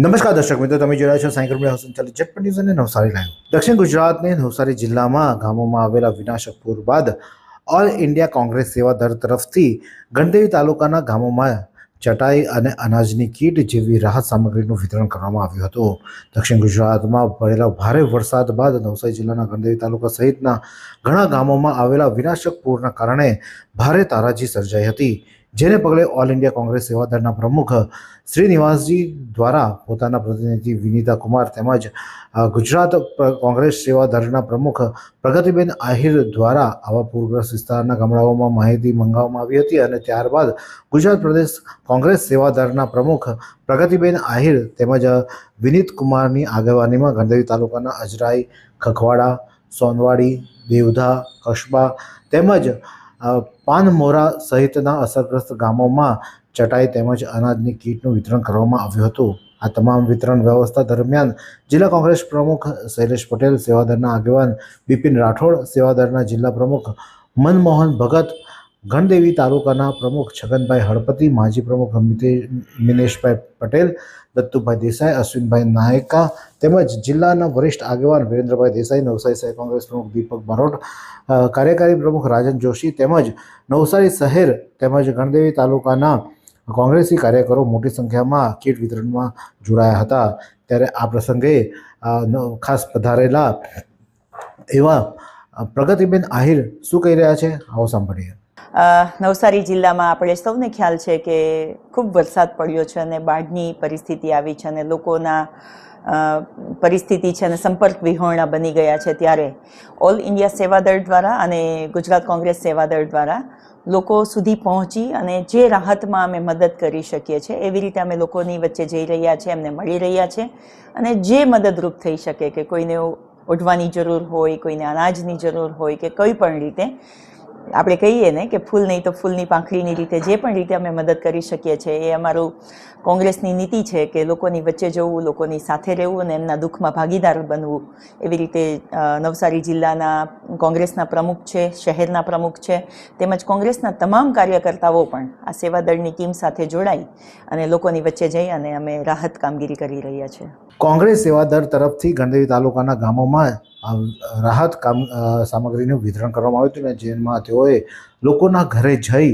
નમસ્કાર દર્શક મિત્રો, તમે જોઈ રહ્યા છો સાંઈ કૃપા સંચાલિત ઝટપટ ન્યૂઝ અને નવસારી લાઈવ। દક્ષિણ ગુજરાતની નવસારી જિલ્લામાં ગામોમાં આવેલા વિનાશક પૂર બાદ ઓલ ઇન્ડિયા કોંગ્રેસ સેવા દળ તરફથી ગણદેવી તાલુકાના ગામોમાં ચટાઈ અને અનાજની કીટ જેવી રાહત સામગ્રીનું વિતરણ કરવામાં આવ્યું હતું। દક્ષિણ ગુજરાતમાં પડેલા ભારે વરસાદ બાદ નવસારી જિલ્લાના ગણદેવી તાલુકા સહિતના ઘણા ગામોમાં આવેલા વિનાશક પૂરના કારણે ભારે તારાજી સર્જાઈ હતી, જેને પગલે ઓલ ઇન્ડિયા કોંગ્રેસ સેવા દળના પ્રમુખ શ્રીનિવાસજી દ્વારા પોતાના પ્રતિનિધિ વિનીતા કુમાર તેમજ ગુજરાત કોંગ્રેસ સેવા દળના પ્રમુખ પ્રગતિબેન આહિર દ્વારા આવા પૂરગ્રસ્ત વિસ્તારના ગામડાઓમાં માહિતી મંગાવવામાં આવી હતી અને ત્યારબાદ ગુજરાત પ્રદેશ કોંગ્રેસ સેવા દળના પ્રમુખ પ્રગતિબેન આહિર તેમજ વિનીત કુમારની આગેવાનીમાં ગણદેવી તાલુકાના અજરાઈ, ખખવાડા, સોનવાડી, દેવધા, કસબા તેમજ પાનમોરા સહિતના અસરગ્રસ્ત ગામોમાં ચટાઈ તેમજ અનાજની કીટનું વિતરણ કરવામાં આવ્યું હતું। આ તમામ વિતરણ વ્યવસ્થા દરમિયાન જિલ્લા કોંગ્રેસ પ્રમુખ શૈલેષ પટેલ, સેવાદળના આગેવાન બિપિન રાઠોડ, સેવાદળના જિલ્લા પ્રમુખ મનમોહન ભગત, ગણદેવી તાલુકાના પ્રમુખ છગનભાઈ હળપતિ, માજી પ્રમુખ મિનેશભાઈ પટેલ, દત્તુભાઈ દેસાઈ, અશ્વિનભાઈ નાયકા તેમજ જિલ્લાના વરિષ્ઠ આગેવાન વિરેન્દ્રભાઈ દેસાઈ, નવસારી શહેર કોંગ્રેસ પ્રમુખ દીપક બારોટ, કાર્યકારી પ્રમુખ રાજન જોશી તેમજ નવસારી શહેર તેમજ ગણદેવી તાલુકાના કોંગ્રેસી કાર્યકરો મોટી સંખ્યામાં કીટ વિતરણમાં જોડાયા હતા। ત્યારે આ પ્રસંગે ખાસ પધારેલા એવા પ્રગતિબેન આહિર શું કહી રહ્યા છે, આવો સાંભળીએ। નવસારી જિલ્લામાં આપણે સૌને ખ્યાલ છે કે ખૂબ વરસાદ પડ્યો છે અને બાઢની પરિસ્થિતિ આવી છે અને લોકોના પરિસ્થિતિ છે અને સંપર્ક વિહોણા બની ગયા છે। ત્યારે ઓલ ઇન્ડિયા સેવાદળ દ્વારા અને ગુજરાત કોંગ્રેસ સેવાદળ દ્વારા લોકો સુધી પહોંચી અને જે રાહતમાં અમે મદદ કરી શકીએ છીએ એવી રીતે અમે લોકોની વચ્ચે જઈ રહ્યા છીએ, એમને મળી રહ્યા છે અને જે મદદરૂપ થઈ શકે કે કોઈને ઓઢવાની જરૂર હોય, કોઈને અનાજની જરૂર હોય કે કોઈ પણ રીતે આપણે કહીએ ને કે ફૂલ નહીં તો ફૂલની પાંખડીની રીતે જે પણ રીતે અમે મદદ કરી શકીએ છીએ એ અમારું કોંગ્રેસની નીતિ છે કે લોકોની વચ્ચે જવું, લોકોની સાથે રહેવું અને એમના દુઃખમાં ભાગીદાર બનવું। એવી રીતે નવસારી જિલ્લાના કોંગ્રેસના પ્રમુખ છે, શહેરના પ્રમુખ છે તેમજ કોંગ્રેસના તમામ કાર્યકર્તાઓ પણ આ સેવાદળની ટીમ સાથે જોડાઈ અને લોકોની વચ્ચે જઈ અને અમે રાહત કામગીરી કરી રહ્યા છીએ। કોંગ્રેસ સેવાદળ તરફથી ગણદેવી તાલુકાના ગામોમાં રાહત સામગ્રીનું વિતરણ કરવામાં આવ્યું હતું અને જેમાં તેઓએ લોકોના ઘરે જઈ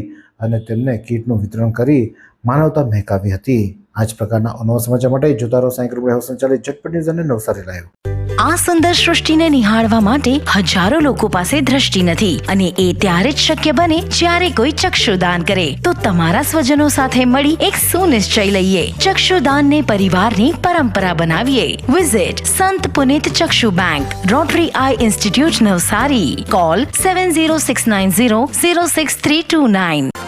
અને તેમને કીટનું વિતરણ કરી માનવતા મહેકાવી હતી। આ જ પ્રકારના નવા સમાચાર માટે જોતા રહો સાંઈ કૃપા સંચાલિત ઝટપટ ન્યૂઝ અને નવસારી લાઈવ। આ સુંદર સૃષ્ટિને નિહાળવા માટે હજારો લોકો પાસે દ્રષ્ટિ નથી અને એ ત્યારે જ શક્ય બને જ્યારે કોઈ ચક્ષુદાન કરે। તો તમારા સ્વજનો સાથે મળી એક સુનિશ્ચય લઈએ, ચક્ષુદાનને પરિવારની પરંપરા બનાવીએ। Visit Sant Punit Chakshu bank, Rotary eye institute Navsari, call 7069006329।